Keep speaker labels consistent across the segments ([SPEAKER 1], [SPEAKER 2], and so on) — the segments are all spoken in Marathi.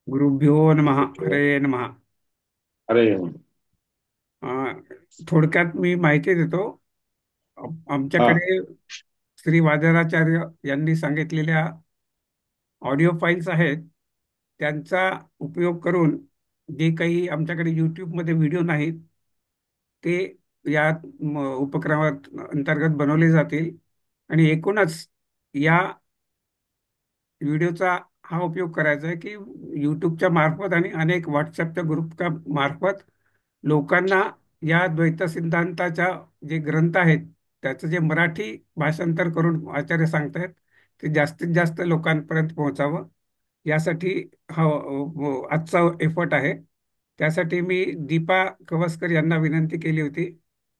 [SPEAKER 1] गुरुभ्यो नमः. हरे नमः.
[SPEAKER 2] अरे.
[SPEAKER 1] अं, थोडक्यात मी माहिती देतो.
[SPEAKER 2] हा.
[SPEAKER 1] आमच्याकडे श्री वादराचार्य यांनी सांगितलेल्या ऑडिओ फाईल्स आहेत. त्यांचा उपयोग करून जे काही आमच्याकडे यूट्यूबमध्ये व्हिडिओ नाहीत ते या उपक्रमात अंतर्गत बनवले जातील. आणि एकूणच या व्हिडिओचा हा उपयोग करायचा आहे की यूट्यूबच्या मार्फत आणि अनेक व्हॉट्सअपच्या ग्रुपच्या मार्फत लोकांना या द्वैत सिद्धांताच्या जे ग्रंथ आहेत त्याचं जे मराठी भाषांतर करून आचार्य सांगतायत ते जास्तीत जास्त लोकांपर्यंत पोहोचावं यासाठी हा आजचा एफर्ट आहे. त्यासाठी मी दीपा कवसकर यांना विनंती केली होती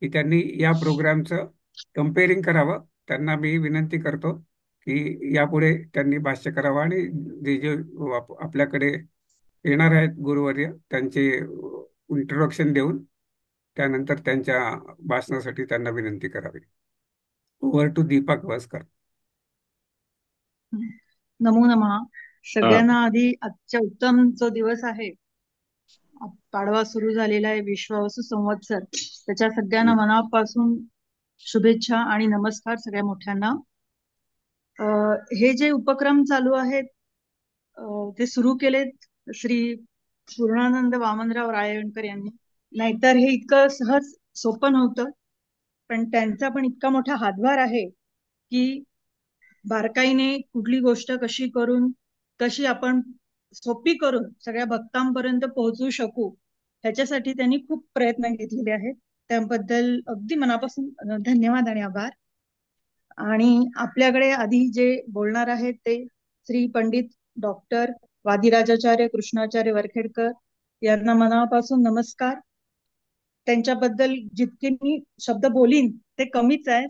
[SPEAKER 1] की त्यांनी या प्रोग्रामचं कम्पेअरिंग करावं. त्यांना मी विनंती करतो की यापुढे त्यांनी भाष्य करावं आणि जे जे आपल्याकडे येणार आहेत गुरुवर्य त्यांचे इंट्रोडक्शन देऊन त्यानंतर त्यांच्या भाषणासाठी त्यांना विनंती करावी. Over to Deepak Kavaskar.
[SPEAKER 3] नमो नमः.
[SPEAKER 2] हा.
[SPEAKER 3] सगळ्यांना आधी आजच्या उत्तम जो दिवस आहे, पाडवा सुरू झालेला आहे, विश्वावसु संवत्सर, त्याच्या सगळ्यांना मनापासून शुभेच्छा आणि नमस्कार सगळ्या मोठ्यांना. हे जे उपक्रम चालू आहेत ते सुरू केलेत श्री पूर्णानंद वामनराव रायगणकर यांनी. नाहीतर हे इतकं सहज सोपं नव्हतं, पण त्यांचा पण इतका मोठा हातभार आहे की बारकाईने कुठली गोष्ट कशी करून कशी आपण सोपी करून सगळ्या भक्तांपर्यंत पोहोचू शकू ह्याच्यासाठी त्यांनी खूप प्रयत्न घेतलेले आहेत. त्याबद्दल अगदी मनापासून धन्यवाद आणि आभार. आणि आपल्याकडे आधी जे बोलणार आहेत ते श्री पंडित डॉक्टर वादिराजाचार्य कृष्णाचार्य वरखेडकर यांना मनापासून नमस्कार. त्यांच्याबद्दल जितके मी शब्द बोलीन ते कमीच आहे,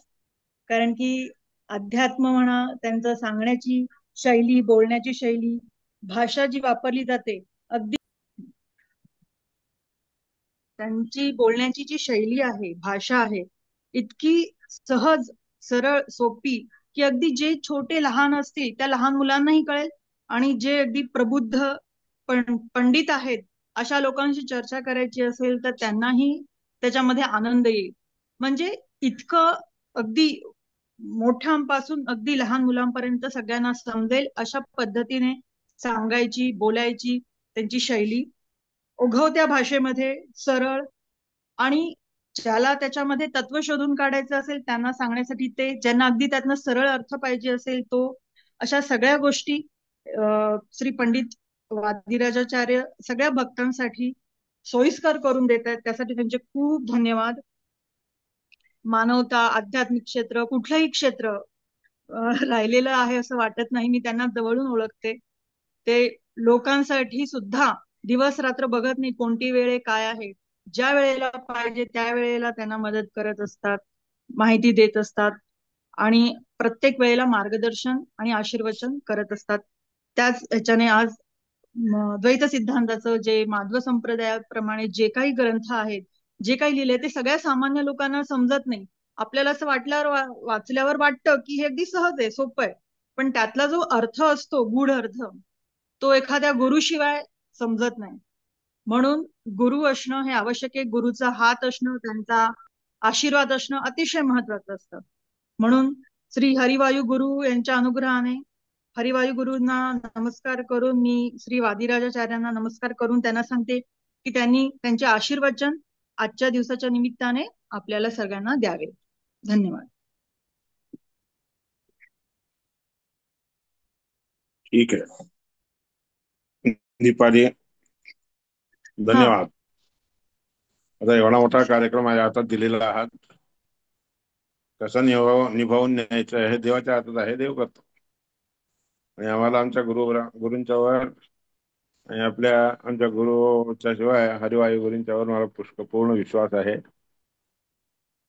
[SPEAKER 3] कारण की अध्यात्म म्हणा, त्यांचं सांगण्याची शैली, बोलण्याची शैली, भाषा जी वापरली जाते, अगदी त्यांची बोलण्याची जी शैली आहे, भाषा आहे, इतकी सहज, सरळ, सोपी की अगदी जे छोटे लहान असतील त्या लहान मुलांनाही कळेल आणि जे अगदी प्रबुद्ध पंडित आहेत अशा लोकांशी चर्चा करायची असेल तर त्यांनाही त्याच्यामध्ये आनंद येईल. म्हणजे इतकं अगदी मोठ्यांपासून अगदी लहान मुलांपर्यंत सगळ्यांना समजेल अशा पद्धतीने सांगायची, बोलायची त्यांची शैली, ओघवत्या भाषेमध्ये, सरळ, आणि ज्याला त्याच्यामध्ये तत्व शोधून काढायचं असेल त्यांना सांगण्यासाठी, ते ज्यांना अगदी त्यातनं सरळ अर्थ पाहिजे असेल तो, अशा सगळ्या गोष्टी श्री पंडित वादिराजाचार्य सगळ्या भक्तांसाठी सोयीस्कर करून देत आहेत. त्यासाठी त्यांचे खूप धन्यवाद. मानवता, आध्यात्मिक क्षेत्र, कुठलंही क्षेत्र राहिलेलं आहे असं वाटत नाही. मी त्यांना जवळून ओळखते. ते लोकांसाठी सुद्धा दिवस रात्र बघत नाही कोणती वेळ काय आहे, ज्या वेळेला पाहिजे त्या वेळेला त्यांना मदत करत असतात, माहिती देत असतात आणि प्रत्येक वेळेला मार्गदर्शन आणि आशीर्वचन करत असतात. त्याच ह्याच्याने आज द्वैत सिद्धांताचं जे माध्व संप्रदायाप्रमाणे जे काही ग्रंथ आहेत, जे काही लिहिले ते सगळ्या सामान्य लोकांना समजत नाही. आपल्याला असं वाटल्यावर वाचल्यावर वाटतं की हे अगदी सहज आहे, सोपं आहे, पण त्यातला जो अर्थ असतो, गूढ अर्थ, तो एखाद्या गुरुशिवाय समजत नाही. म्हणून गुरु असणं हे आवश्यक आहे. गुरुचा हात असणं, त्यांचा आशीर्वाद असणं अतिशय महत्वाचं असतं. म्हणून श्री हरिवायू गुरु यांच्या अनुग्रहाने, हरिवायू गुरूंना नमस्कार करून मी श्री वादिराजाचार्यांना नमस्कार करून त्यांना सांगते की त्यांनी त्यांचे आशीर्वचन आजच्या दिवसाच्या निमित्ताने आपल्याला सगळ्यांना द्यावे. धन्यवाद.
[SPEAKER 2] ठीक आहे. दीपाली,
[SPEAKER 3] हा.
[SPEAKER 2] धन्यवाद. आता एवढा मोठा कार्यक्रम माझ्या हातात दिलेला आहात, कसा निभावून न्यायचं हे देवाच्या हातात आहे. देव करतो. आणि आम्हाला आमच्या गुरूंच्या वर आणि आमच्या गुरुच्या शिवाय हरिवायू गुरूंच्यावर मला पूर्ण विश्वास आहे.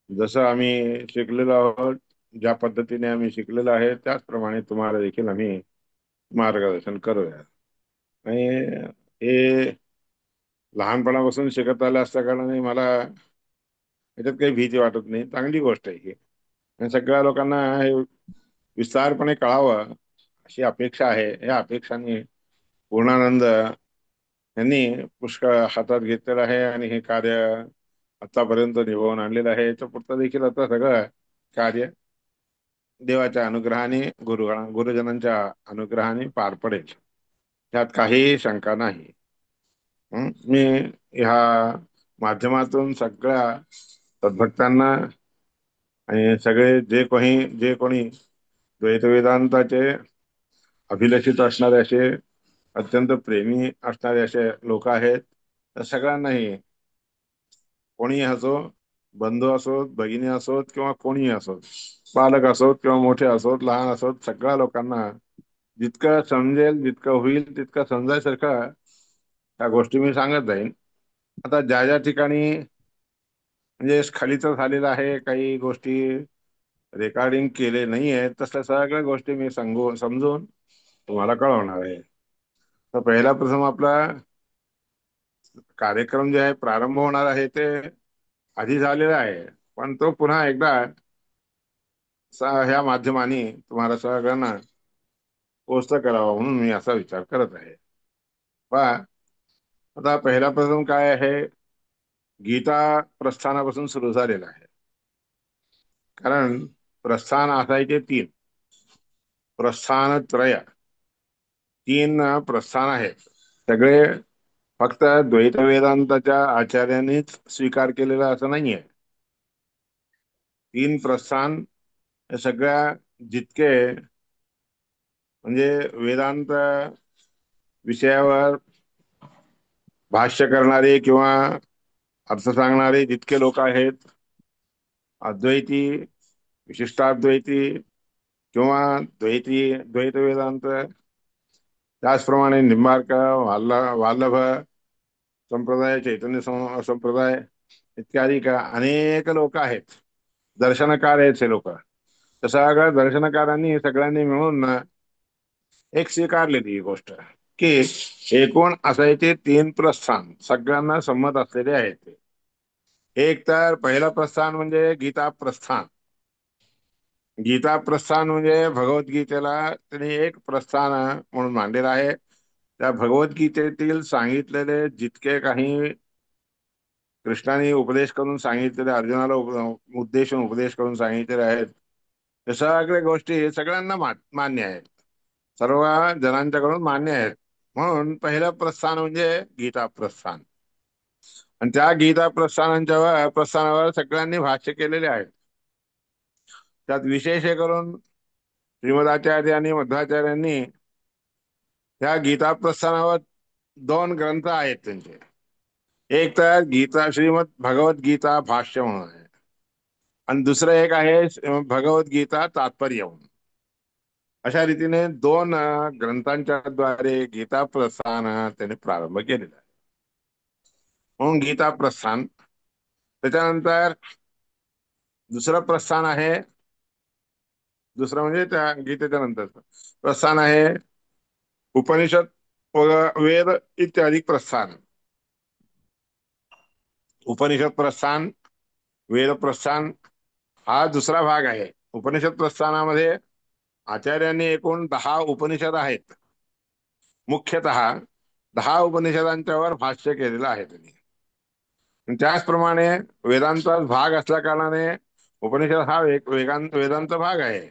[SPEAKER 2] जसं आम्ही शिकलेलो आहोत, ज्या पद्धतीने आम्ही शिकलेलो आहे त्याचप्रमाणे तुम्हाला देखील आम्ही मार्गदर्शन करूया. आणि हे लहानपणापासून शिकत आलं असल्या कारणाने मला याच्यात काही भीती वाटत नाही. चांगली गोष्ट आहे ही. आणि सगळ्या लोकांना हे विस्तारपणे कळावं अशी अपेक्षा आहे. या अपेक्षाने पूर्णानंद यांनी पुष्कळ हातात घेतलेलं आहे आणि हे कार्य आतापर्यंत निभावून आणलेलं आहे. याच्या पुढचं देखील आता सगळं कार्य देवाच्या अनुग्रहाने, गुरुजनांच्या अनुग्रहाने पार पडेल, त्यात काही शंका नाही. मी ह्या माध्यमातून सगळ्या सद्भक्तांना आणि सगळे जे कोणी द्वैत वेदांताचे अभिलषित असणारे, असे अत्यंत प्रेमी असणारे असे लोक आहेत, तर सगळ्यांनाही, कोणी असो, बंधू असोत, भगिनी असोत किंवा कोणीही असोत, बालक असोत किंवा मोठे असोत, लहान असोत, सगळ्या लोकांना जितकं समजेल, जितकं होईल तितकं समजायसारखं त्या गोष्टी मी सांगत जाईन. आता ज्या ज्या ठिकाणी म्हणजे स्खलित झालेलं आहे, काही गोष्टी रेकॉर्डिंग केले नाहीये, तसल्या सगळ्या गोष्टी मी समजून तुम्हाला कळवणार आहे. तर पहिला प्रथम आपला कार्यक्रम जे आहे प्रारंभ होणार आहे ते आधी झालेला आहे, पण तो पुन्हा एकदा ह्या माध्यमाने तुम्हाला सगळ्यांना पोस्ट करावा म्हणून मी असा विचार करत आहे. पहा, आता पहिला प्रथम काय आहे, गीता प्रस्थानापासून सुरू झालेला आहे. कारण प्रस्थान असायचे तीन, प्रस्थान त्रय, तीन प्रस्थान आहेत. सगळे फक्त द्वैत वेदांताच्या आचार्यांनीच स्वीकार केलेला असं नाहीये. तीन प्रस्थान हे सगळ्या जितके म्हणजे वेदांत विषयावर भाष्य करणारे किंवा अर्थ सांगणारे जितके लोक आहेत, अद्वैती, विशिष्टाद्वैती किंवा द्वैत वेदांत, त्याचप्रमाणे निंबार्क, वाल्लभ संप्रदाय, चैतन्य संप्रदाय इत्यादी का अनेक लोक आहेत, दर्शनकार आहेत हे लोक. तर सगळ्या दर्शनकारांनी सगळ्यांनी मिळून एक स्वीकारलेली ही गोष्ट की एकूण असायचे तीन प्रस्थान, सगळ्यांना संमत असलेले आहेत ते. एक तर पहिलं प्रस्थान म्हणजे गीता प्रस्थान. गीता प्रस्थान म्हणजे भगवद्गीतेला त्यांनी एक प्रस्थान म्हणून मांडलेलं आहे. त्या भगवद्गीतेतील सांगितलेले जितके काही कृष्णाने उपदेश करून सांगितलेले, अर्जुनाला उद्देशून उपदेश करून सांगितलेले आहेत, ते सगळ्या गोष्टी सगळ्यांना मान्य आहेत, सर्व जणांच्याकडून मान्य आहेत. म्हणून पहिलं प्रस्थान म्हणजे गीता प्रस्थान. आणि त्या गीता प्रस्थानावर सगळ्यांनी भाष्य केलेले आहेत. त्यात विशेष करून श्रीमदाचार्य आणि मध्वाचार्यांनी त्या गीता प्रस्थानावर दोन ग्रंथ आहेत त्यांचे. एक तर श्रीमद भगवद्गीता भाष्य म्हणून आहे, आणि दुसरं एक आहे भगवद्गीता तात्पर्य म्हणून. अशा रीतीने दोन ग्रंथांच्या द्वारे गीता प्रस्थान त्यांनी प्रारंभ केलेला आहे, म्हणून गीता प्रस्थान. त्याच्यानंतर दुसरं प्रस्थान आहे, दुसरं म्हणजे त्या गीतेच्या नंतर प्रस्थान आहे उपनिषद वेद इत्यादी प्रस्थान. उपनिषद प्रस्थान, वेद प्रस्थान हा दुसरा भाग आहे. उपनिषद प्रस्थानामध्ये आचार्यांनी एकूण 10 उपनिषद आहेत, मुख्यतः 10 उपनिषदांच्यावर भाष्य केलेलं आहे त्यांनी. त्याचप्रमाणे वेदांचा भाग असल्या कारणाने उपनिषद हा एक वेदांत भाग आहे.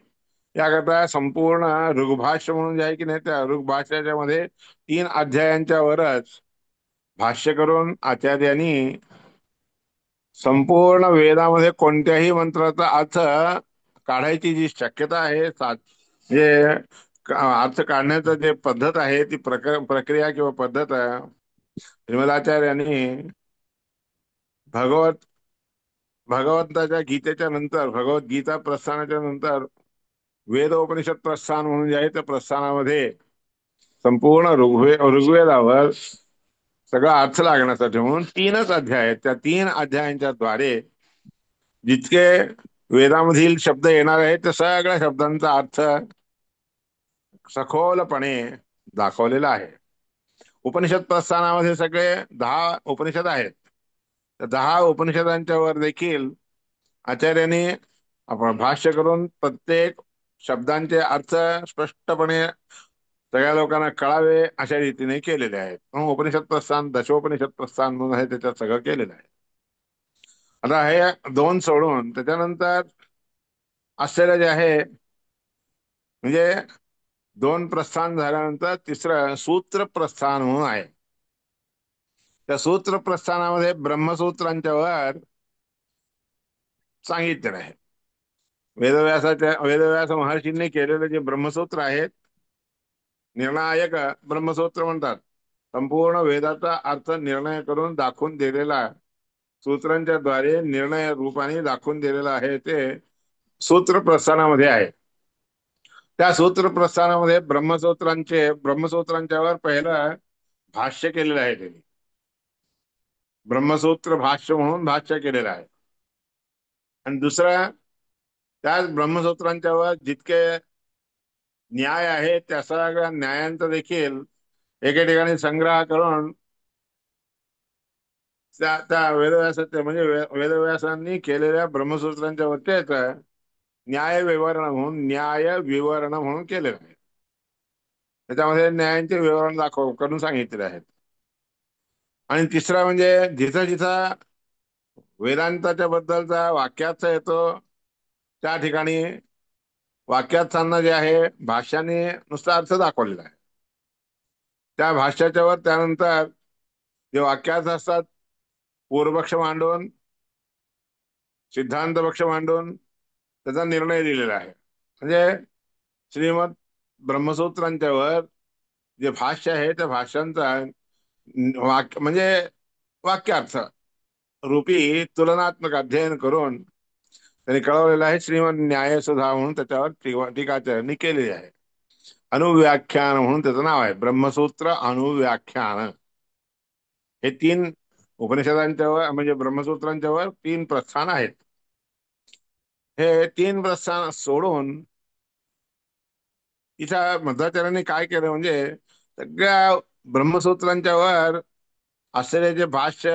[SPEAKER 2] याकरता संपूर्ण ऋग्भाष्य म्हणून जे आहे की नाही, त्या ऋग्भाष्याच्या मध्ये 3 अध्यायांच्या वरच भाष्य करून आचार्यांनी संपूर्ण वेदामध्ये कोणत्याही मंत्राचा अर्थ काढायची जी शक्यता आहे, जे अर्थ काढण्याचं जे पद्धत आहे, ती प्रक्रिया किंवा पद्धत श्रीमदाचार्यांनी भगवंताच्या गीतेच्या नंतर, भगवद्गीता प्रस्थानाच्या नंतर वेदोपनिषद प्रस्थान म्हणून जे आहे त्या प्रस्थानामध्ये संपूर्ण ऋग्वेदावर सगळा अर्थ लागण्यासाठी म्हणून 3च अध्याय आहेत. त्या 3 अध्यायांच्या द्वारे जितके वेदामधील शब्द येणार आहेत त्या सगळ्या शब्दांचा अर्थ सखोलपणे दाखवलेला आहे. उपनिषद प्रस्थानामध्ये सगळे 10 उपनिषद आहेत. त्या 10 उपनिषदांच्या वर देखील आचार्यांनी आपण भाष्य करून प्रत्येक शब्दांचे अर्थ स्पष्टपणे सगळ्या लोकांना कळावे अशा रीतीने केलेले आहेत. म्हणून उपनिषद प्रस्थान, दशोपनिषद प्रस्थान म्हणून आहे, त्याच्यात सगळं केलेलं आहे. आता हे दोन सोडून त्याच्यानंतर असलेलं जे आहे, म्हणजे दोन प्रस्थान झाल्यानंतर तिसरं सूत्र प्रस्थान म्हणून आहे. त्या सूत्र प्रस्थानामध्ये ब्रह्मसूत्रांच्या वर सांगितलेलं आहे. वेदव्यास महर्षींनी केलेले जे ब्रह्मसूत्र आहेत, निर्णायक ब्रह्मसूत्र म्हणतात. संपूर्ण वेदाचा अर्थ निर्णय करून दाखवून दिलेला, सूत्रांच्या द्वारे निर्णय रूपाने दाखवून दिलेला आहे, ते सूत्र प्रस्थानामध्ये आहे. त्या सूत्र प्रस्थानामध्ये ब्रह्मसूत्रांच्यावर पहिलं भाष्य केलेलं आहे. त्यांनी ब्रह्मसूत्र भाष्य म्हणून भाष्य केलेलं आहे. आणि दुसरा, त्याच ब्रह्मसूत्रांच्यावर जितके न्याय आहे त्या सगळ्या न्यायांचा देखील एके ठिकाणी संग्रह करून त्या वेदव्यासाच्या म्हणजे वेदव्यासांनी केलेल्या ब्रह्मसूत्रांच्या वरतीच न्याय विवरण म्हणून केलेलं आहे. त्याच्यामध्ये न्यायांचे विवरण करून सांगितलेले आहेत. आणि तिसरा म्हणजे जिथं जिथं वेदांताच्या बद्दलचा वाक्यार्थ येतो त्या ठिकाणी वाक्यार्थांना जे आहे भाष्याने नुसता अर्थ दाखवलेला आहे. त्या भाष्याच्या वर त्यानंतर जे वाक्यार्थ असतात, पूर्वपक्ष मांडून सिद्धांत पक्ष मांडून त्याचा निर्णय दिलेला आहे. म्हणजे श्रीमद ब्रह्मसूत्रांच्या वर जे भाष्य आहे त्या भाष्यांचा म्हणजे वाक्यार्थ रूपी तुलनात्मक अध्ययन करून त्यांनी कळवलेलं आहे. श्रीमद न्यायसुधा म्हणून त्याच्यावर टीकाचार्यांनी केलेली आहे. अनुव्याख्यान म्हणून त्याचं नाव आहे, ब्रह्मसूत्र अनुव्याख्यान. हे तीन उपनिषदांच्या वर म्हणजे ब्रह्मसूत्रांच्या वर तीन प्रस्थान आहेत. हे तीन प्रस्थान सोडून इथं मध्वाचार्यांनी काय केलं म्हणजे सगळ्या ब्रह्मसूत्रांच्या वर असलेले जे भाष्य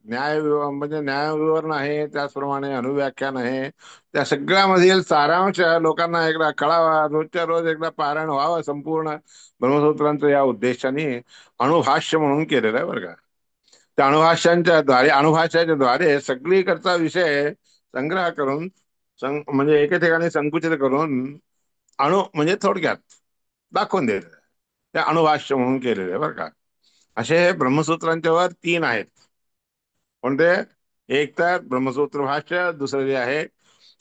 [SPEAKER 2] म्हणजे न्याय विवरण आहे, त्याचप्रमाणे अनुव्याख्यान आहे, त्या सगळ्यामधील सारांश लोकांना एकदा कळावा, रोजच्या रोज एकदा पारायण व्हावं संपूर्ण ब्रह्मसूत्रांचं, या उद्देशाने अणुभाष्य म्हणून केलेलं आहे बरं का. त्या अणुभाष्याच्या द्वारे सगळीकडचा विषय संग्रह करून म्हणजे एके ठिकाणी संकुचित करून म्हणजे थोडक्यात दाखवून दिलेलं आहे. त्या अणुभाष्य म्हणून केलेलं आहे बरं का. असे ब्रह्मसूत्रांच्या वर तीन आहेत. कोणते? एक तर ब्रह्मसूत्र भाष्य, दुसरं जे आहे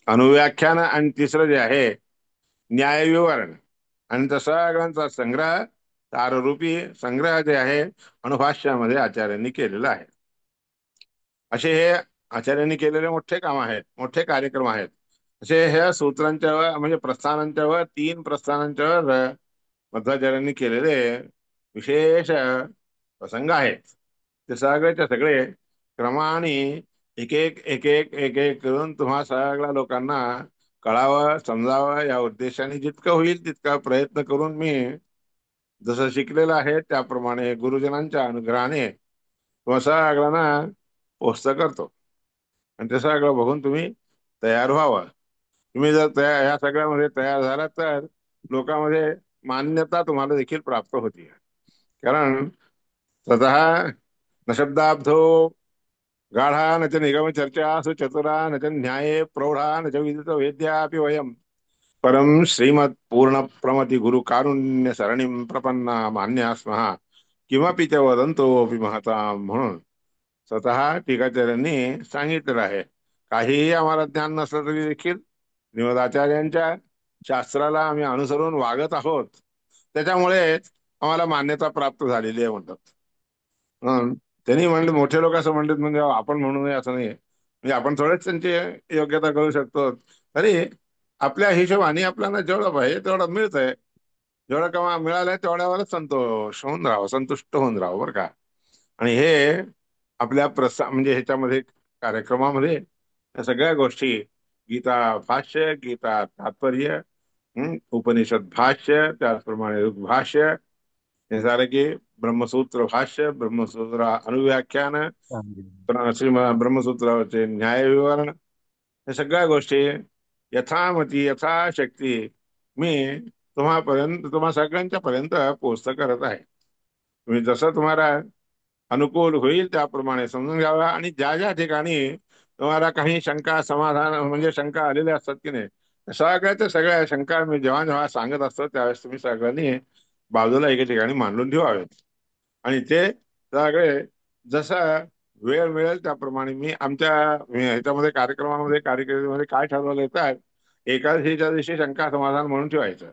[SPEAKER 2] अनुव्याख्यान, आणि तिसरं जे आहे न्याय विवरण. आणि त्या सगळ्यांचा संग्रह, ताररूपी संग्रह जे आहे अणुभाष्यामध्ये आचार्यांनी केलेला आहे. असे हे आचार्यांनी केलेले मोठे काम आहेत, मोठे कार्यक्रम आहेत. असे ह्या सूत्रांच्या वर म्हणजे प्रस्थानांच्या वर, तीन प्रस्थानांच्या वर मध्वाचार्यांनी केलेले विशेष प्रसंग आहेत. ते सगळेच्या सगळे क्रमाने एक एक एक एक एक एक करून तुम्हा सगळ्या लोकांना कळावं, समजावं, या उद्देशाने जितकं होईल तितका प्रयत्न करून मी जसं शिकलेलं आहे त्याप्रमाणे गुरुजनांच्या अनुग्रहाने तुम्हा सगळ्यांना पोस्ट करतो. आणि ते सगळं बघून तुम्ही तयार व्हावं. तुम्ही जर ह्या सगळ्यामध्ये तयार झाला तर लोकांमध्ये मान्यता तुम्हाला देखील प्राप्त होती. कारण स्वतः न शब्दाब्धो गाढा न च निगम चर्चा सुचतुरा न च न्याये प्रौढा न च विदित वेद्यापि वयम परम श्रीमद पूर्ण प्रमति गुरु कारुण्य सरणीम प्रपन्ना मान्या स्महा किमपि च वदंतोपि महता. म्हणून स्वतः टीकाचार्यांनी सांगितलेलं आहे. काहीही आम्हाला ज्ञान नसलं तरी देखील श्रीमदाचार्यांच्या शास्त्राला आम्ही अनुसरून वागत आहोत, त्याच्यामुळे आम्हाला मान्यता प्राप्त झालेली आहे म्हणतात. त्यांनी म्हणले, मोठे लोक असं म्हणतात म्हणजे आपण म्हणू नये असं नाही. म्हणजे आपण थोडेच त्यांची योग्यता करू शकतो, तरी आपल्या हिशोबाने आपल्याला जेवढं पाहिजे तेवढं मिळतंय. जेवढं कमा मिळालंय तेवढ्यावरच संतोष होऊन राहावं, संतुष्ट होऊन राहावं बरं का. आणि हे आपल्या म्हणजे ह्याच्यामध्ये कार्यक्रमामध्ये या सगळ्या गोष्टी, गीता भाष्य, गीता तात्पर्य, उपनिषद भाष्य, त्याचप्रमाणे ऋग्भाष्य, हे सारे की ब्रह्मसूत्र भाष्य, ब्रह्मसूत्र अनुव्याख्यान, ब्रह्मसूत्राचे न्याय विवरण, या सगळ्या गोष्टी यथामती यथाशक्ती मी तुम्हा सगळ्यांच्या पर्यंत पोहोचत करत आहे. तुम्ही जसं तुम्हाला अनुकूल होईल त्याप्रमाणे समजून घ्यावा. आणि ज्या ज्या ठिकाणी तुम्हाला काही शंका समाधान म्हणजे शंका आलेल्या असतात की नाही, सगळ्याच्या सगळ्या शंका मी जेव्हा जेव्हा सांगत असतो त्यावेळेस तुम्ही सगळ्यांनी बाजूला एके ठिकाणी मांडून ठेवावेत. आणि ते सगळे जसं वेळ मिळेल त्याप्रमाणे मी ह्याच्यामध्ये कार्यक्रमामध्ये काय ठरवलं येतात, एकादशीच्या दिवशी शंका समाधान म्हणून ठेवायचं.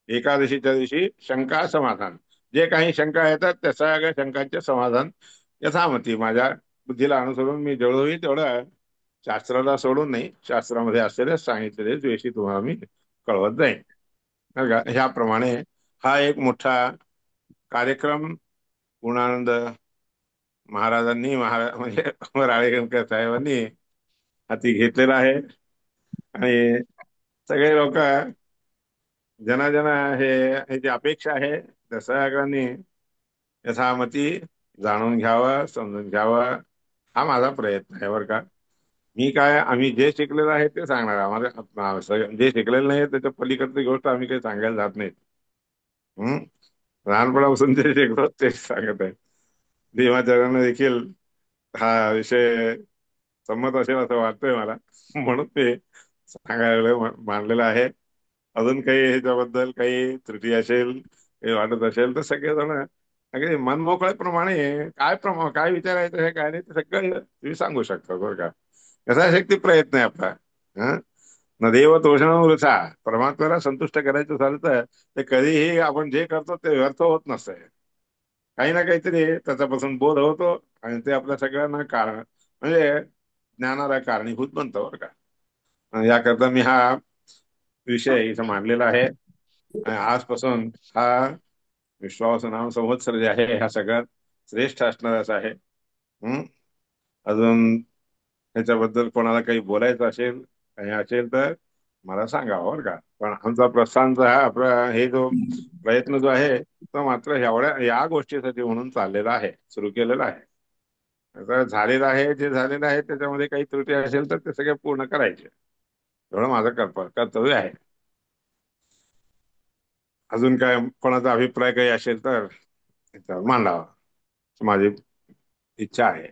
[SPEAKER 2] एकादशीच्या दिवशी शंका समाधान, जे काही शंका येतात त्या सगळ्या शंकांचे समाधान यथामती माझ्या बुद्धीला अनुसरून मी जेवढं होईल तेवढं, शास्त्राला सोडून नाही, शास्त्रामध्ये असलेले सांगितलेले दिवशी तुम्हाला मी कळवत जाईन. बरं का? ह्याप्रमाणे हा एक मोठा कार्यक्रम पूर्णानंद महाराजांनी म्हणजे राळेगणकर साहेबांनी हाती घेतलेला आहे. आणि सगळे लोक जना हे ह्याची अपेक्षा आहे त्या सगळ्यांनी यथामती जाणून घ्यावं, समजून घ्यावं. हा माझा प्रयत्न आहे बरं का. मी काय, आम्ही जे शिकलेलं आहे ते सांगणार. आम्हाला जे शिकलेलं नाही त्याच्या पलीकडची गोष्ट आम्ही काही सांगायला जात नाही. लहानपणापासून जे शिकलो तेच सांगत आहे. भीमाचार्यांना देखील हा विषय संमत असेल असं वाटतंय मला, म्हणून ते सांगायला मांडलेलं आहे. अजून काही ह्याच्याबद्दल काही त्रुटी असेल, काही वाटत असेल तर सगळेजण अगदी मनमोकळेप्रमाणे काय विचारायचं हे काय नाही ते सगळं तुम्ही सांगू शकता बरं का. यथाशक्ती प्रयत्न आहे आपला. हं न देव तोषण वृथा, परमात्म्याला संतुष्ट करायचं झालं तर ते कधीही आपण जे करतो ते व्यर्थ होत नसतंय. काही ना काहीतरी त्याच्यापासून बोध होतो आणि ते आपल्या सगळ्यांना कारण म्हणजे ज्ञानाला कारणीभूत बनतं बरं का. याकरता मी हा विषय इथं मांडलेला आहे. आणि आजपासून हा विश्वास नाम संवत्सर जे आहे हा सगळ्यात श्रेष्ठ असणारच आहे. हम्म अजून ह्याच्याबद्दल कोणाला काही बोलायचं असेल काही असेल तर मला सांगावं बरं का. पण आमचा प्रस्थानचा हा आपला हे जो प्रयत्न जो आहे तो मात्र या गोष्टीसाठी म्हणून चाललेला आहे, सुरू केलेला आहे. आता झालेलं आहे, जे झालेलं आहे त्याच्यामध्ये काही त्रुटी असेल तर ते सगळे पूर्ण करायचे, एवढं माझं कर्तव्य आहे. अजून काय कोणाचा अभिप्राय काही असेल तर त्याच्यावर मांडावा माझी इच्छा आहे.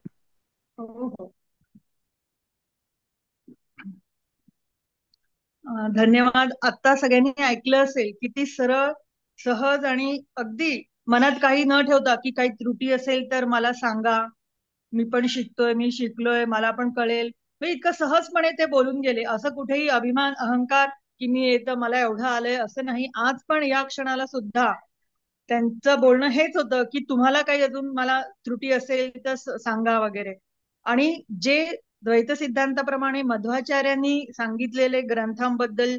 [SPEAKER 3] हो हो. धन्यवाद. आता सगळ्यांनी ऐकलं असेल किती सरळ, सहज आणि अगदी मनात काही न ठेवता की काही त्रुटी असेल तर मला सांगा, मी पण शिकतोय, मी शिकलोय, मला पण कळेल. म्हणजे इतकं सहजपणे ते बोलून गेले. असं कुठेही अभिमान अहंकार की मी येतं मला एवढं आलंय असं नाही. आज पण या क्षणाला सुद्धा त्यांचं बोलणं हेच होतं की तुम्हाला काही अजून मला त्रुटी असेल तर सांगा वगैरे. आणि जे द्वैत सिद्धांताप्रमाणे मध्वाचार्यांनी सांगितलेले ग्रंथांबद्दल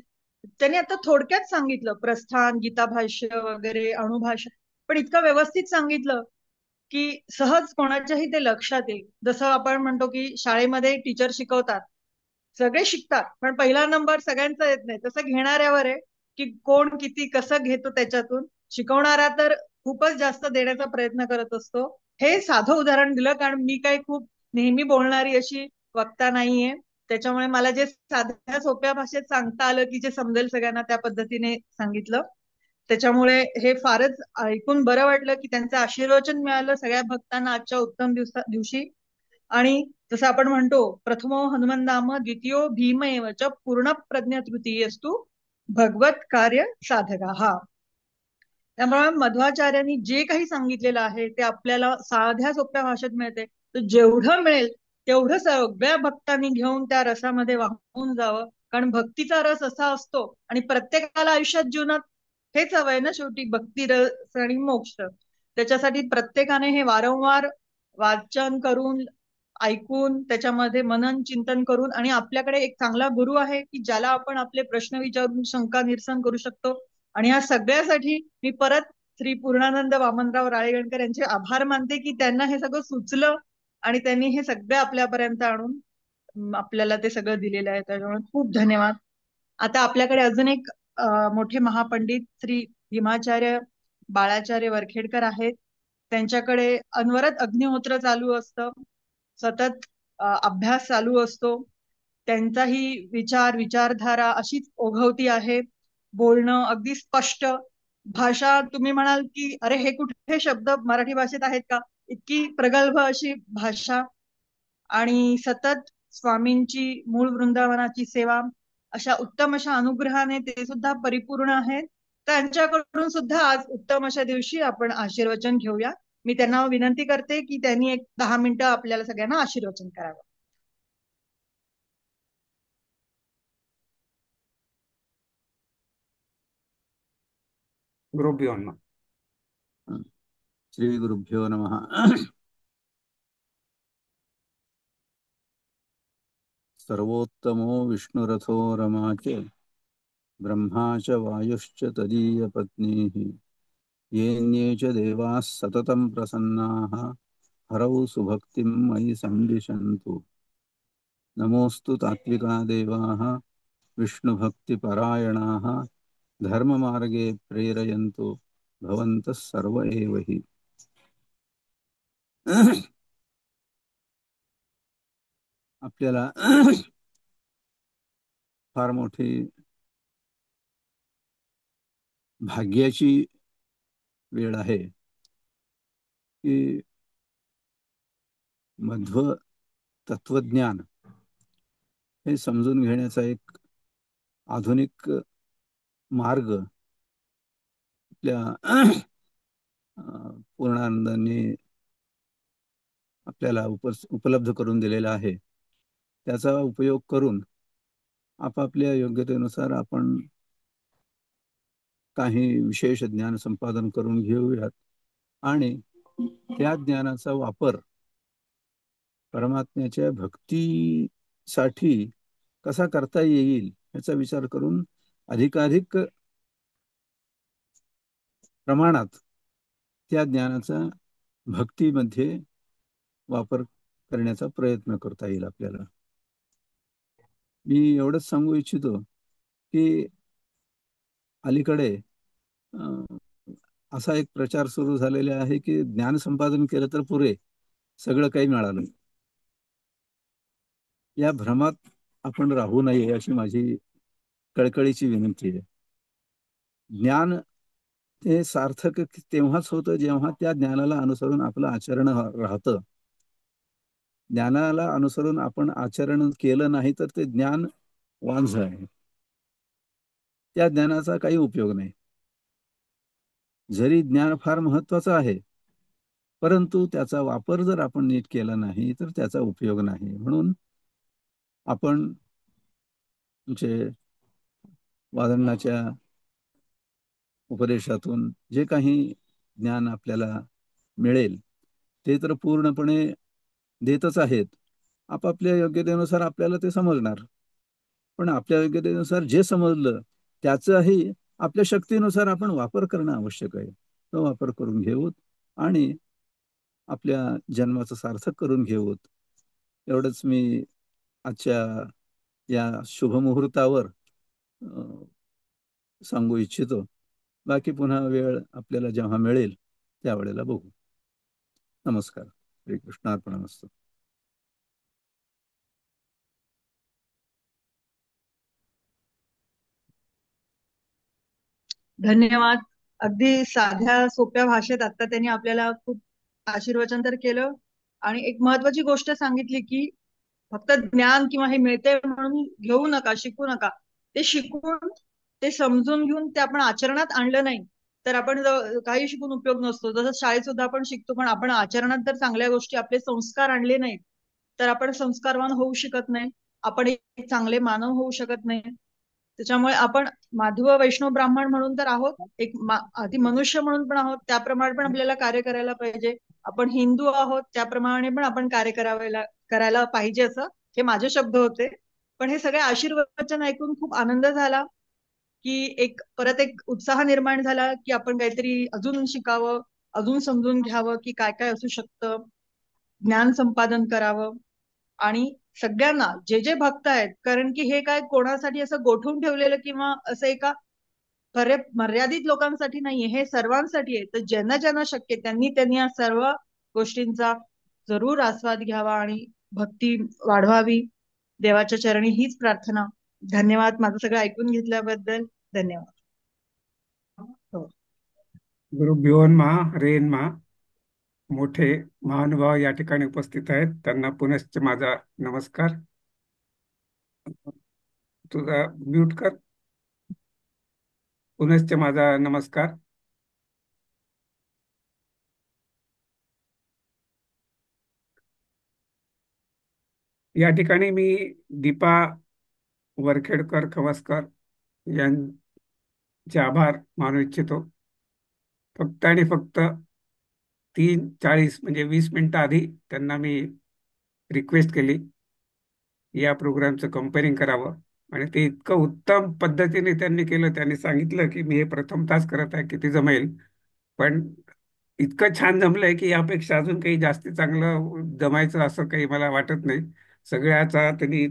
[SPEAKER 3] त्यांनी आता थोडक्यात सांगितलं, प्रस्थान, गीता भाष्य वगैरे, अणुभाष्य, पण इतकं व्यवस्थित सांगितलं की सहज कोणाच्याही ते लक्षात येईल. जसं आपण म्हणतो की शाळेमध्ये टीचर शिकवतात, सगळे शिकतात पण पहिला नंबर सगळ्यांचा येत नाही, तसं घेणाऱ्यावर आहे की कोण किती कसं घेतो त्याच्यातून. शिकवणारा तर खूपच जास्त देण्याचा प्रयत्न करत असतो. हे साधं उदाहरण दिलं कारण मी काही खूप नेहमी बोलणारी अशी वक्ता नाहीये, त्याच्यामुळे मला जे साध्या सोप्या भाषेत सांगता आलं की जे समजेल सगळ्यांना त्या पद्धतीने सांगितलं. त्याच्यामुळे हे फारच ऐकून बरं वाटलं की त्यांचं आशीर्वचन मिळालं सगळ्या भक्तांना आजच्या उत्तम दिवशी. आणि जसं आपण म्हणतो, प्रथमो हनुमान नाम द्वितीयो भीमेव च पूर्ण प्रज्ञा तृतीयस्तु भगवत कार्य साधका. हा त्यामुळे मध्वाचार्यांनी जे काही सांगितलेलं आहे ते आपल्याला साध्या सोप्या भाषेत मिळते. तर जेवढं मिळेल तेवढं सगळ्या भक्तांनी घेऊन त्या रसामध्ये वाहून जावं. कारण भक्तीचा रस असा असतो आणि प्रत्येकाला आयुष्यात जीवनात हेच हवंय ना शेवटी, भक्ती रस आणि मोक्ष. त्याच्यासाठी प्रत्येकाने हे वारंवार वाचन करून, ऐकून, त्याच्यामध्ये मनन चिंतन करून, आणि आपल्याकडे एक चांगला गुरु आहे की ज्याला आपण आपले प्रश्न विचारून शंका निरसन करू शकतो. आणि या सगळ्यासाठी मी परत श्री पूर्णानंद वामनराव राळेगणकर यांचे आभार मानते की त्यांना हे सगळं सुचलं आणि त्यांनी हे सगळं आपल्यापर्यंत आणून आपल्याला ते सगळं दिलेलं आहे. त्याच्यामुळे खूप धन्यवाद. आता आपल्याकडे अजून एक मोठे महापंडित श्री भीमाचार्य बाळाचार्य वरखेडकर आहेत. त्यांच्याकडे अनवरत अग्निहोत्र चालू असतं, सतत अभ्यास चालू असतो. त्यांचाही विचारधारा अशीच ओघवती आहे. बोलणं अगदी स्पष्ट भाषा. तुम्ही म्हणाल की अरे हे कुठे शब्द मराठी भाषेत आहेत का, इतकी प्रगल्भ अशी भाषा. आणि सतत स्वामींची मूळ वृंदावनाची सेवा, अशा उत्तम अशा अनुग्रहाने ते सुद्धा परिपूर्ण आहेत. त्यांच्याकडून सुद्धा आज उत्तम अशा दिवशी आपण आशीर्वचन घेऊया. मी त्यांना विनंती करते की त्यांनी एक 10 मिनिटं आपल्याला सगळ्यांना आशीर्वचन करावं.
[SPEAKER 1] गुरुभ्यो नमः.
[SPEAKER 4] श्री गुरुभ्यो नमः. सर्वोत्तमो विष्णुरथो रमा च ब्रह्मा च वायुश्च तदीयपत्नीः येन्ये च देवाः सततं प्रसन्नाः हरौ सुभक्तिं मयि सन्दिशन्तु. नमोऽस्तु तात्विका देवाः विष्णुभक्तिपरायणाः धर्ममार्गे प्रेरयन्तु भवन्तः सर्व एव हि. आपल्याला फार मोठी भाग्याची वेळ आहे की मध्व तत्वज्ञान हे समजून घेण्याचा एक आधुनिक मार्ग आपल्या पूर्णानंदांनी आपल्याला उपलब्ध करून दिलेला आहे. त्याचा उपयोग करून आपापल्या योग्यतेनुसार आपण काही विशेष ज्ञान संपादन करून घेऊयात आणि त्या ज्ञानाचा वापर परमात्म्याच्या भक्तीसाठी कसा करता येईल याचा विचार करून अधिकाधिक प्रमाणात त्या ज्ञानाचा भक्तीमध्ये वापर करण्याचा प्रयत्न करता येईल आपल्याला. मी एवढंच सांगू इच्छितो की अलीकडे असा एक प्रचार सुरू झालेला आहे की ज्ञान संपादन केलं तर पुरे सगळं काही मिळालं. या भ्रमात आपण राहू नये अशी माझी कळकळीची विनंती आहे. ज्ञान हे सार्थक तेव्हाच होतं जेव्हा त्या ज्ञानाला अनुसरून आपलं आचरण राहतं. ज्ञानाला अनुसरून आपण आचरण केलं नाही तर ते ज्ञान वांझ आहे. त्या ज्ञानाचा काही उपयोग नाही. जरी ज्ञान फार महत्वाचं आहे परंतु त्याचा वापर जर आपण नीट केला नाही तर त्याचा उपयोग नाही. म्हणून आपण तुमचे वादनाच्या उपदेशातून जे काही ज्ञान आपल्याला मिळेल ते तर पूर्णपणे देतच आहेत. आपापल्या योग्यतेनुसार आपल्याला ते समजणार, पण आपल्या योग्यतेनुसार जे समजलं त्याचाही आपल्या शक्तीनुसार आपण वापर करणं आवश्यक आहे. तो वापर करून घेऊत आणि आपल्या जन्माचं सार्थक करून घेऊत. एवढंच मी आजच्या या शुभमुहूर्तावर सांगू इच्छितो. बाकी पुन्हा वेळ आपल्याला जेव्हा मिळेल त्यावेळेला बघू. नमस्कार. श्रीकृष्णार्पणमस्तु.
[SPEAKER 3] धन्यवाद. अगदी साध्या सोप्या भाषेत आता त्यांनी आपल्याला खूप आशीर्वचन तर केलं आणि एक महत्वाची गोष्ट सांगितली की फक्त ज्ञान किंवा हे मिळते म्हणून घेऊ नका, शिकू नका. ते शिकून ते समजून घेऊन ते आपण आचरणात आणलं नाही तर आपण काही शिकून उपयोग नसतो. जसं शाळेत सुद्धा आपण शिकतो पण आपण आचरणात जर चांगल्या गोष्टी आपले संस्कार आणले नाहीत तर आपण संस्कारवान होऊ शकत नाही, आपण एक चांगले मानव होऊ शकत नाही. त्याच्यामुळे आपण माधव वैष्णव ब्राह्मण म्हणून तर आहोत, एक आधी मनुष्य म्हणून पण आहोत, त्याप्रमाणे पण आपल्याला कार्य करायला पाहिजे. आपण हिंदू आहोत त्याप्रमाणे पण आपण कार्य करायला पाहिजे, असं हे माझे शब्द होते. पण हे सगळे आशीर्वचन ऐकून खूप आनंद झाला की परत एक उत्साह निर्माण झाला की आपण काहीतरी अजून शिकावं, अजून समजून घ्यावं की काय काय असू शकतं, ज्ञान संपादन करावं. आणि सगळ्यांना जे जे भक्त आहेत, कारण की हे काय कोणासाठी असं गोठवून ठेवलेलं किंवा असं एका मर्यादित लोकांसाठी नाहीये, हे सर्वांसाठी आहे. तर ज्यांना ज्यांना शक्य त्यांनी त्यांनी या सर्व गोष्टींचा जरूर आस्वाद घ्यावा आणि भक्ती वाढवावी. देवाच्या चरणी हीच प्रार्थना. धन्यवाद माझं सगळं ऐकून घेतल्याबद्दल. धन्यवाद. हो.
[SPEAKER 1] गुरुभ्यो नमः रे नमः. मोठे महानुभाव या ठिकाणी उपस्थित आहेत, त्यांना पुनश्च माझा नमस्कार. तुझा म्यूट कर. पुनश्च माझा नमस्कार. या ठिकाणी मी दीपा वरखेडकर खवसकर यांचे आभार मानू इच्छितो. फक्त आणि फक्त 3:40 म्हणजे 20 मिनिटं आधी त्यांना मी रिक्वेस्ट केली या प्रोग्रामचं कंपेअरिंग करावं, आणि ते इतकं उत्तम पद्धतीने त्यांनी केलं. त्यांनी सांगितलं की मी हे प्रथम तास करत आहे, किती जमेल, पण इतकं छान जमलंय की यापेक्षा अजून काही जास्ती चांगलं जमायचं असं काही मला वाटत नाही. सगळ्याचा त्यांनी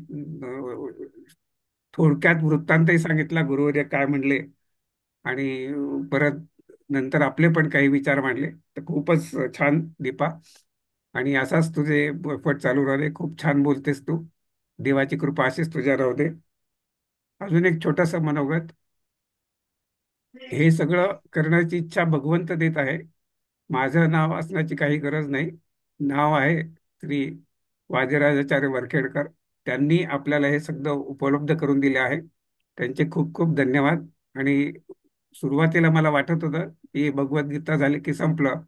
[SPEAKER 1] थोडक्यात वृत्तांतही सांगितला, गुरुवर्य काय म्हणले, आणि परत नंतर आपले पण काही विचार मांडले. तर खूपच छान दीपा. आणि असाच तुझे एफर्ट चालू राहू दे. खूप छान बोलतेस तू. देवाची कृपा अशीच तुझ्या राहू दे. अजून एक छोटंसं मनोगत. हे सगळं करण्याची इच्छा भगवंत देत आहे. माझं नाव असण्याची काही गरज नाही. नाव आहे श्री वादिराजाचार्य वरखेडकर. त्यांनी आपल्याला हे सगळं उपलब्ध करून दिले आहे. त्यांचे खूप खूप धन्यवाद. आणि सुरुवातीला मला वाटत होतं की भगवद्गीता झाली की संपलं,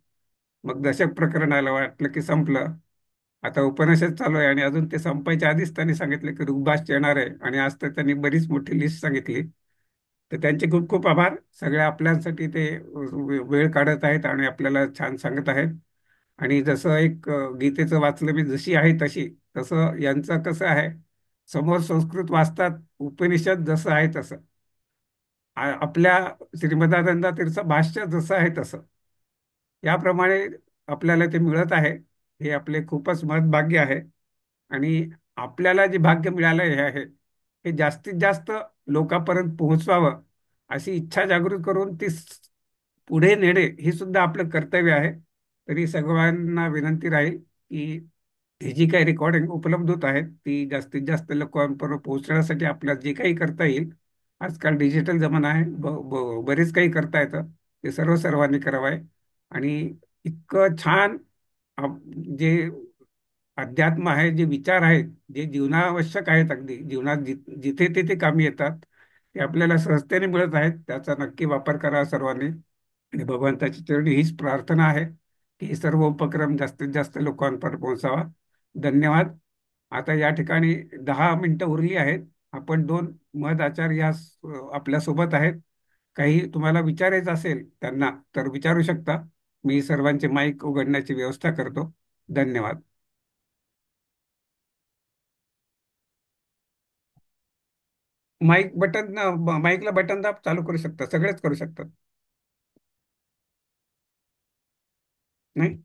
[SPEAKER 1] मग दशक प्रकरण आलं, वाटलं की संपलं. आता उपनिषद चालू आहे आणि अजून ते संपायच्या आधीच त्यांनी सांगितलं की ऋग्भाष्य येणार आहे, आणि आज तर त्यांनी बरीच मोठी लिस्ट सांगितली. तर त्यांचे खूप खूप आभार. सगळ्या आपल्यासाठी ते वेळ काढत आहेत आणि आपल्याला छान सांगत आहेत. आणि जसं एक गीतेचं वाचलं मी, जशी आहे तशी, तसं यांचं कसं आहे, समोर संस्कृत वाचतात, उपनिषद जसं आहे तसं, आपल्या श्रीमदानंद तीर्थ भाष्य जसं आहे तसं, याप्रमाणे आपल्याला ते मिळत आहे. हे आपले खूपच महत्भाग्य आहे. आणि आपल्याला जे भाग्य मिळालं हे आहे, हे जास्तीत जास्त लोकांपर्यंत पोहोचवावं अशी इच्छा जागृत करून ती पुढे नेणे ही सुद्धा आपलं कर्तव्य आहे. तरी सर्वांना विनंती राहील की ही जी काही रेकॉर्डिंग उपलब्ध होत आहेत ती जास्तीत जास्त लोकांपर्यंत पोहोचण्यासाठी आपल्याला जे काही करता येईल. आजकाल डिजिटल जमाना आहे, बरेच काही करता येतं. ते सर्व सर्वांनी करावं आहे. आणि इतकं छान आप- जे अध्यात्म आहे, जे विचार आहेत, जे जीवनावश्यक आहेत, अगदी जीवनात जिथे तिथे कामी येतात, ते आपल्याला सहजतेने मिळत आहेत. त्याचा नक्की वापर करा सर्वांनी. आणि भगवंताची चरणी हीच प्रार्थना आहे की हे सर्व उपक्रम जास्तीत जास्त लोकांपर्यंत पोहोचावा. धन्यवाद. आता या ठिकाणी 10 मिनिटं उरली आहेत. आपण दोन महद आचार्य आपल्या सोबत आहेत. काही तुम्हाला विचारायचं असेल त्यांना तर विचारू शकता. मी सर्वांचे माईक उघडण्याची व्यवस्था करतो. धन्यवाद. माईकला बटन दाब, चालू करू शकता, सगळेच करू शकतात. नाही.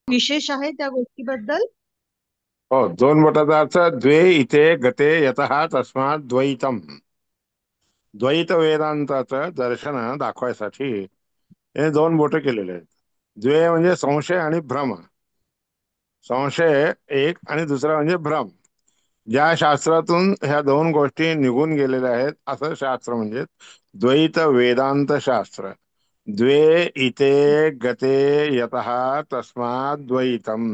[SPEAKER 3] विशेष आहे त्या गोष्टीबद्दल.
[SPEAKER 2] हो, दोन बोटाचा अर्थ द्वे इथे गते यतः तस्मात द्वैतम. द्वैत वेदांताचं दर्शन दाखवायसाठी हे दोन बोट केलेले आहेत. द्वे म्हणजे संशय आणि भ्रम. संशय एक आणि दुसरा म्हणजे भ्रम. ज्या शास्त्रातून ह्या दोन गोष्टी निघून गेलेल्या आहेत असं शास्त्र म्हणजे द्वैत वेदांत शास्त्र. द्वे इते गते यतः तस्मात् द्वैतम.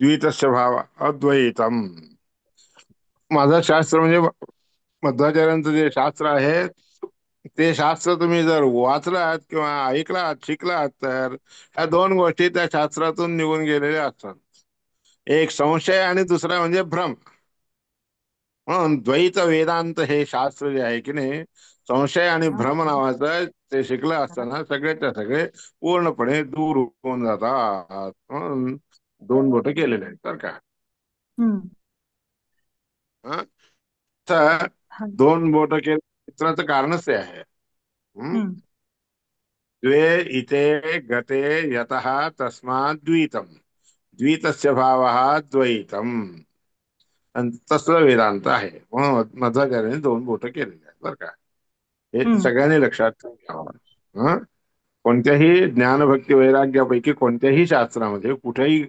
[SPEAKER 2] द्वैतस्य भाव अद्वैतम. माझं शास्त्र म्हणजे मध्वाचार्यांचं जे शास्त्र आहे, ते शास्त्र तुम्ही जर वाचलात किंवा ऐकलात, शिकलात, तर ह्या दोन गोष्टी त्या शास्त्रातून निघून गेलेल्या असतात. एक संशय आणि दुसरा म्हणजे भ्रम. म्हणून द्वैत वेदांत हे शास्त्र जे आहे की नाही, संशय आणि भ्रम नावाचं ते शिकलं असताना सगळेच्या सगळे पूर्णपणे दूर होऊन जातात. म्हणून दोन बोट केलेले आहेत तर का.
[SPEAKER 3] हम्म.
[SPEAKER 2] हं? तर
[SPEAKER 3] हा.
[SPEAKER 2] दोन बोट केलं चित्राचं कारणच ते आहे. हं?
[SPEAKER 3] हम्म.
[SPEAKER 2] द्वे इते गते यतः तस्मात् द्वितम. द्वितस्य भावः द्वैतम. आणि तसलं वेदांत आहे. म्हणून मध्वाचार्यांनी दोन बोट केलेले आहेत बरं का. हे
[SPEAKER 3] हम्म.
[SPEAKER 2] सगळ्यांनी लक्षात घ्यावं. हं? कोणत्याही ज्ञानभक्ती वैराग्यापैकी कोणत्याही शास्त्रामध्ये कुठेही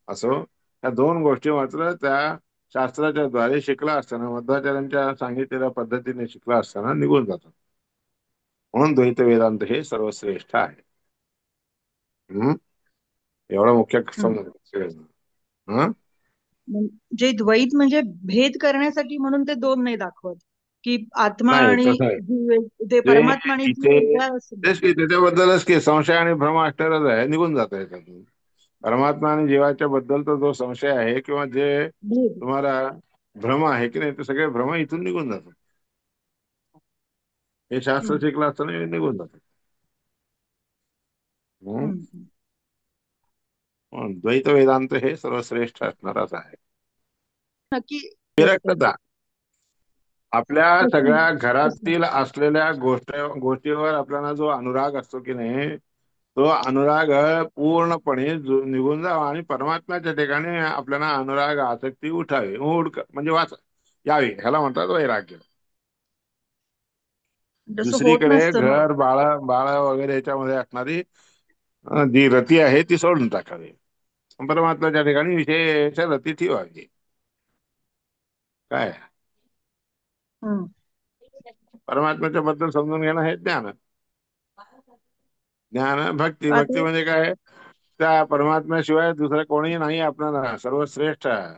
[SPEAKER 2] असो, या दोन गोष्टी मात्र त्या शास्त्राच्या द्वारे शिकला असताना, मध्वाचार्यांच्या सांगितलेल्या पद्धतीने शिकला असताना निघून जातात. म्हणून द्वैत वेदांत हे सर्वश्रेष्ठ आहे. हम्म एवढा मुख्य
[SPEAKER 3] हम्म.
[SPEAKER 2] समज. हं?
[SPEAKER 3] जे द्वैत म्हणजे भेद करण्यासाठी म्हणून ते दोन नाही दाखवत, की आत्मा
[SPEAKER 2] नाही
[SPEAKER 3] आणि
[SPEAKER 2] तसं आहे
[SPEAKER 3] ते
[SPEAKER 2] ते
[SPEAKER 3] परमात्मा आणि जीव
[SPEAKER 2] तिथे.
[SPEAKER 3] वेगळा असतो.
[SPEAKER 2] तेच की त्याच्याबद्दलच की संशय आणि भ्रम असणारच आहे, निघून जात आहे त्यातून. परमात्मा आणि जीवाच्या बद्दलचा जो संशय आहे किंवा जे
[SPEAKER 3] भेद.
[SPEAKER 2] तुम्हाला भ्रम आहे की नाही, ते सगळे भ्रम इथून निघून जातात. हे शास्त्र
[SPEAKER 3] हम्म.
[SPEAKER 2] शिकलं असताना हे निघून जातात. हं?
[SPEAKER 3] हम्म.
[SPEAKER 2] म्हणून द्वैत वेदांत हे सर्वश्रेष्ठ असणारच आहे.
[SPEAKER 3] नक्की असतं.
[SPEAKER 2] विरक्तता आपल्या
[SPEAKER 3] कसं
[SPEAKER 2] सगळ्या
[SPEAKER 3] कसं
[SPEAKER 2] घरातील असलेल्या गोष्टीवर आपल्याला जो अनुराग असतो की नाही, तो अनुराग पूर्णपणे निघून जावा आणि परमात्म्याच्या ठिकाणी आपल्याला अनुराग आसक्ती उठावी, म्हणजे यावी, ह्याला म्हणतात वैराग्य.
[SPEAKER 3] जसं होत
[SPEAKER 2] दुसरीकडे
[SPEAKER 3] नसतं मग.
[SPEAKER 2] घर बाळ बाळ वगैरे याच्यामध्ये असणारी जी रती आहे ती सोडून टाकावी. परमात्म्याच्या ठिकाणी विशेष रती ठेवावी. काय
[SPEAKER 3] हम्म.
[SPEAKER 2] परमात्म्याच्या बद्दल समजून घेणं हे ज्ञान. ज्ञान भक्ती, भक्ती
[SPEAKER 3] आता
[SPEAKER 2] म्हणजे काय? त्या परमात्म्याशिवाय दुसरं कोणीही नाही आपल्याला, सर्वश्रेष्ठ आहे.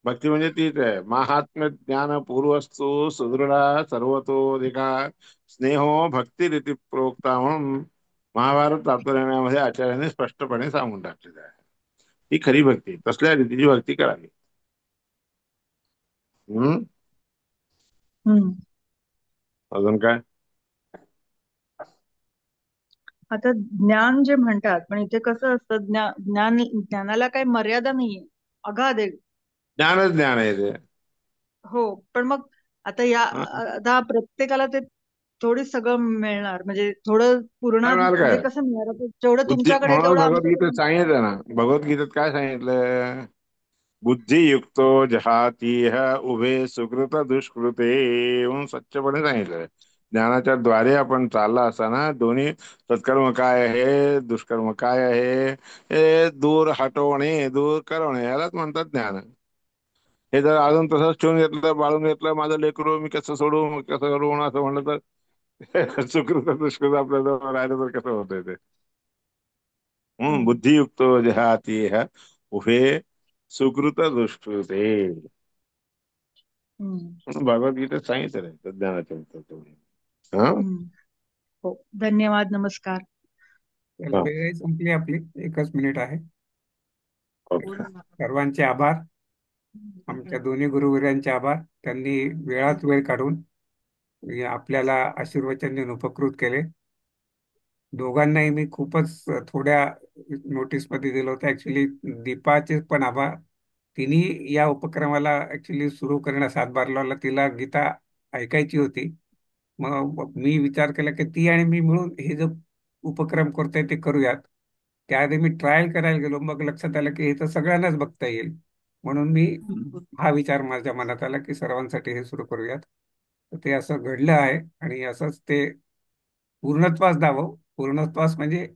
[SPEAKER 2] भक्ती म्हणजे तीच आहे. महात्म्य ज्ञान पूर्वस्तु सुदृढा सर्वतोधिका स्नेहो भक्ती रीती प्रोक्ता म्हणून महाभारत तात्पर्यामध्ये आचार्याने स्पष्टपणे सांगून टाकलेलं आहे. ही खरी भक्ती, तसल्या रीतीची भक्ती करावी. हम्म
[SPEAKER 3] हम्म.
[SPEAKER 2] अजून काय?
[SPEAKER 3] आता ज्ञान जे म्हणतात, पण इथे कसं असतं, ज्ञानाला काही मर्यादा नाहीये, अगाध आहे.
[SPEAKER 2] ज्ञानच ज्ञान आहे ते.
[SPEAKER 3] हो, पण मग आता आता प्रत्येकाला ते थोडी सगळं मिळणार, म्हणजे थोडं पूर्ण
[SPEAKER 2] काय मिळालं
[SPEAKER 3] हे
[SPEAKER 2] काय?
[SPEAKER 3] कसं मिळणार? आता जेवढं
[SPEAKER 2] बुद्धी
[SPEAKER 3] तुमच्याकडे आहे,
[SPEAKER 2] म्हणून
[SPEAKER 3] तेवढं आमच्याकडे
[SPEAKER 2] भगवद्गीतेत
[SPEAKER 3] नाही.
[SPEAKER 2] सांगितलं ना, भगवद्गीतेत काय सांगितलं? बुद्धियुक्तो जहातीह उभे सुकृत दुष्कृते म्हणून स्वच्छपणे सांगितलं. ज्ञानाच्या द्वारे आपण चालला असताना दोन्ही सत्कर्म काय आहे, दुष्कर्म काय आहे, हे दूर हटवणे, दूर करवणे, यालाच म्हणतात ज्ञान. हे जर अजून तसंच ठेवून घेतलं, बाळून घेतलं, माझं लेकरू मी कसं सोडू, कसं करू म्हणून असं म्हणलं तर सुकृत दुष्कृत आपल्याजवळ राहिलं तर कसं होतंय ते.
[SPEAKER 3] हम्म.
[SPEAKER 2] बुद्धियुक्तो जहातीह उभे सुकृत दुष्कृते
[SPEAKER 3] हम्म.
[SPEAKER 2] म्हणून भगवद्गीतेत सांगितलं आहे ज्ञानाच्या बद्दल. हा
[SPEAKER 3] हम्म. हो, धन्यवाद, नमस्कार.
[SPEAKER 1] चला, वेळही संपली आपली, 1च मिनिट आहे.
[SPEAKER 2] ओके.
[SPEAKER 1] सर्वांचे आभार. आमच्या दोन्ही गुरुवर्यांचे आभार. त्यांनी वेळात वेळ काढून आपल्याला आशीर्वचन देऊन उपकृत केले. दोघांनाही मी खूपच थोड्या नोटीसमध्ये दिलं होतं. ऍक्च्युली दीपाचे पण आभार. तिने या उपक्रमाला ऍक्च्युली सुरू करण्यास हातभार लावला. तिला गीता ऐकायची होती. मग मी विचार केला की ती आणि मी मिळून हे जो उपक्रम करतोय ते करूयात. त्याआधी मी ट्रायल करायला गेलो, मग लक्षात आलं की हे तर सगळ्यांनाच बघता येईल. म्हणून मी हा विचार माझ्या मनात आला की सर्वांसाठी हे सुरू करूयात. तर ते असं घडलं आहे आणि असंच ते पूर्णत्वास जावं. पूर्णत्वास म्हणजे